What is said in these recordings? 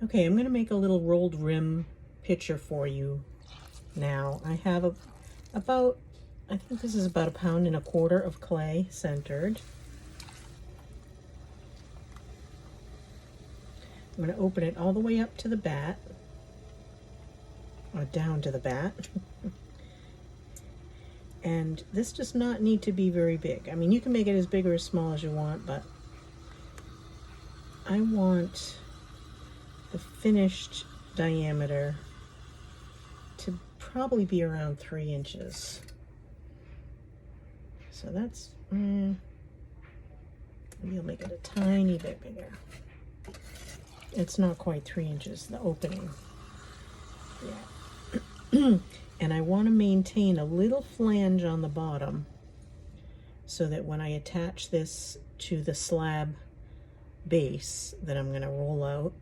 Okay, I'm going to make a little rolled rim picture for you now. I have about, I think this is about 1.25 pounds of clay centered. I'm going to open it all the way up to the bat, or down to the bat. And this does not need to be very big. I mean, you can make it as big or as small as you want, but I want the finished diameter to probably be around 3 inches. So that's, maybe I'll make it a tiny bit bigger. It's not quite 3 inches, the opening. Yeah. And I want to maintain a little flange on the bottom so that when I attach this to the slab base that I'm going to roll out,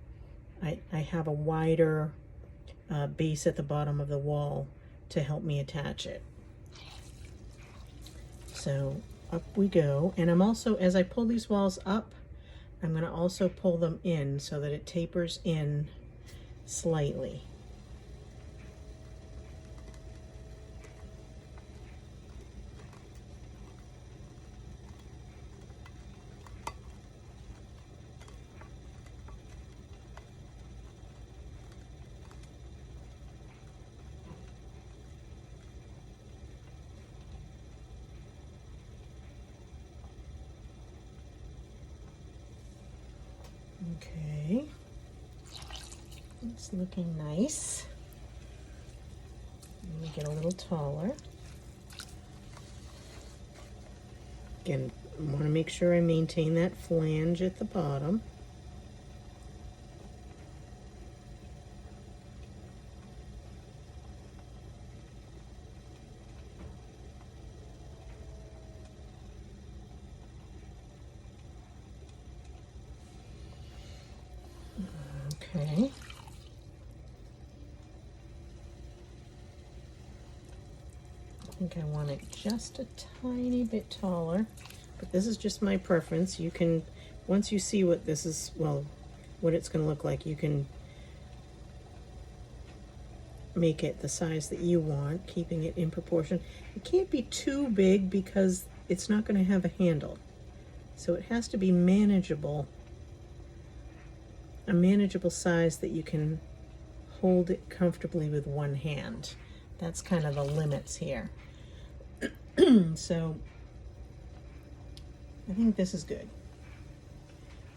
I have a wider base at the bottom of the wall to help me attach it. So up we go. And I'm also, as I pull these walls up, I'm going to also pull them in so that it tapers in slightly. Okay, it's looking nice. Let me get a little taller. Again, I want to make sure I maintain that flange at the bottom. Okay. I think I want it just a tiny bit taller, but this is just my preference. You can, once you see what this is, well, what it's going to look like, you can make it the size that you want, keeping it in proportion. It can't be too big because it's not going to have a handle. So it has to be manageable, a manageable size that you can hold it comfortably with one hand. That's kind of the limits here. So I think this is good.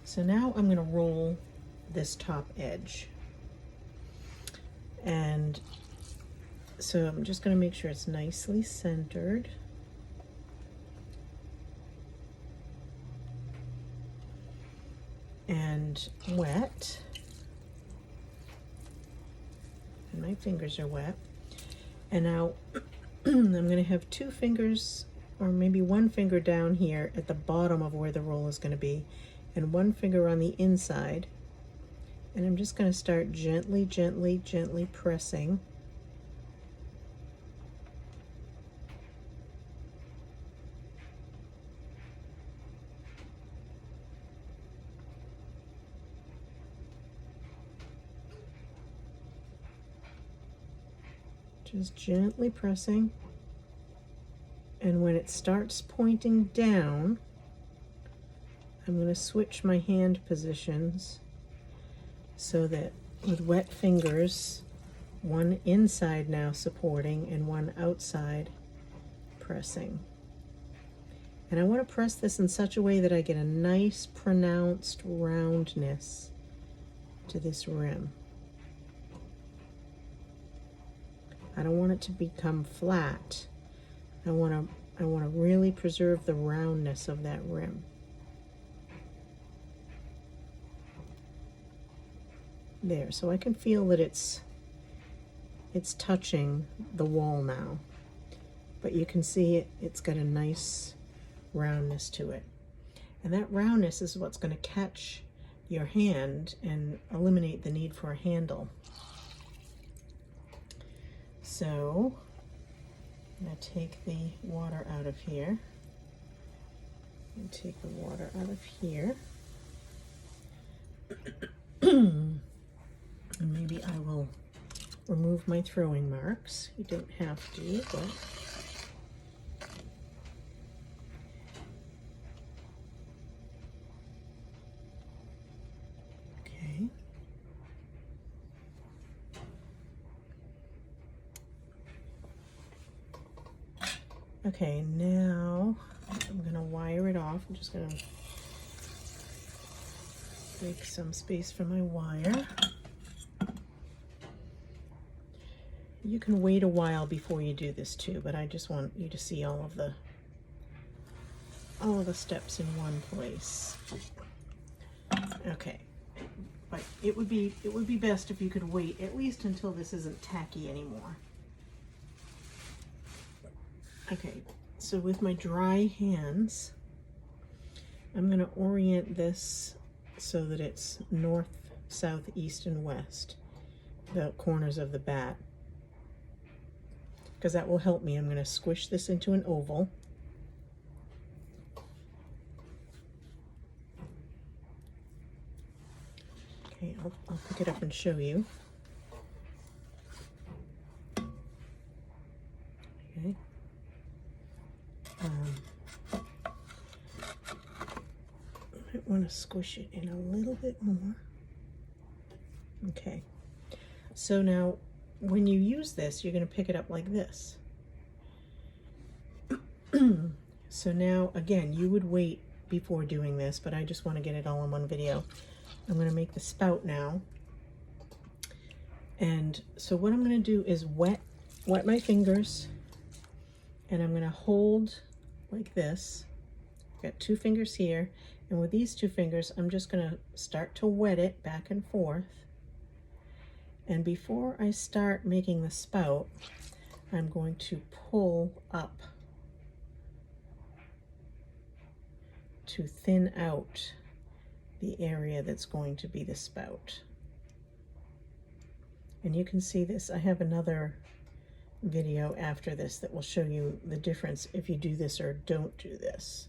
So now I'm going to roll this top edge. And so I'm just going to make sure it's nicely centered. And wet. And my fingers are wet. And now I'm going to have 2 fingers, or maybe 1 finger down here at the bottom of where the roll is going to be, and 1 finger on the inside. And I'm just going to start gently, gently, gently pressing. Just gently pressing. And when it starts pointing down, I'm going to switch my hand positions so that with wet fingers, one inside now supporting and one outside pressing. And I want to press this in such a way that I get a nice pronounced roundness to this rim. I don't want it to become flat. I want to really preserve the roundness of that rim. There, so I can feel that it's touching the wall now. But you can see it's got a nice roundness to it. And that roundness is what's going to catch your hand and eliminate the need for a handle. So I'm going to take the water out of here. And take the water out of here. remove my throwing marks. You don't have to, but okay. Okay, now I'm gonna wire it off. I'm just gonna make some space for my wire. You can wait a while before you do this too, but I just want you to see all of the steps in one place. Okay, but it would be best if you could wait at least until this isn't tacky anymore. Okay, so with my dry hands, I'm going to orient this so that it's north, south, east, and west, the corners of the bat, because that will help me. I'm going to squish this into an oval. Okay, I'll pick it up and show you. Okay. I might want to squish it in a little bit more. Okay, so now when you use this, you're going to pick it up like this. So now, again, you would wait before doing this, but I just want to get it all in one video. I'm going to make the spout now. And so what I'm going to do is wet my fingers, and I'm going to hold like this. I've got 2 fingers here, and with these 2 fingers, I'm just going to start to wet it back and forth. And before I start making the spout, I'm going to pull up to thin out the area that's going to be the spout. And you can see this. I have another video after this that will show you the difference if you do this or don't do this.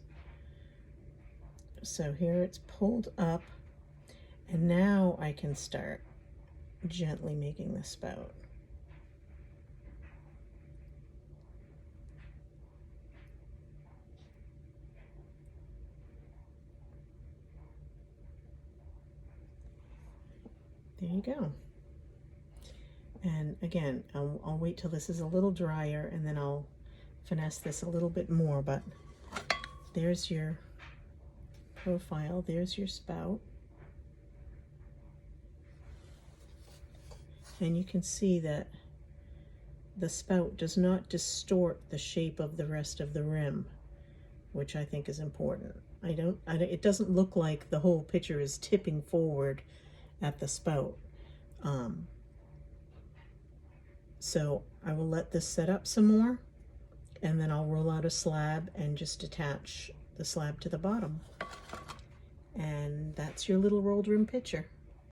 So here it's pulled up, and now I can start gently making the spout. There you go. And again, I'll wait till this is a little drier, and then I'll finesse this a little bit more, but there's your profile, there's your spout. And you can see that the spout does not distort the shape of the rest of the rim, which I think is important. It doesn't look like the whole picture is tipping forward at the spout. So I will let this set up some more, and then I'll roll out a slab and just attach the slab to the bottom. And that's your little rolled rim picture.